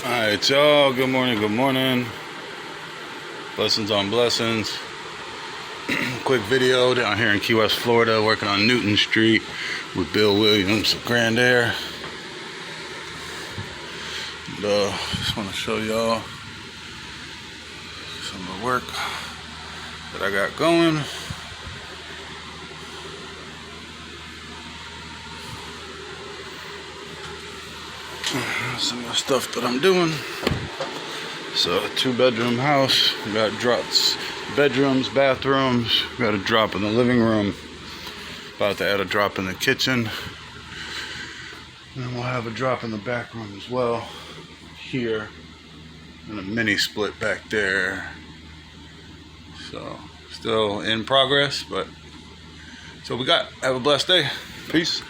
Alright, y'all. Good morning. Good morning. Blessings on blessings. Quick video down here in Key West, Florida, working on Newton Street with Bill Williams of Grand Air. And, just want to show y'all some of the work that I got going. Some of the stuff that I'm doing. It's a 2-bedroom house. We got drops, bedrooms, bathrooms. We got a drop in the living room. About to add a drop in the kitchen. And then we'll have a drop in the back room as well. Here. And a mini split back there. So, still in progress, but so we got. Have a blessed day. Peace.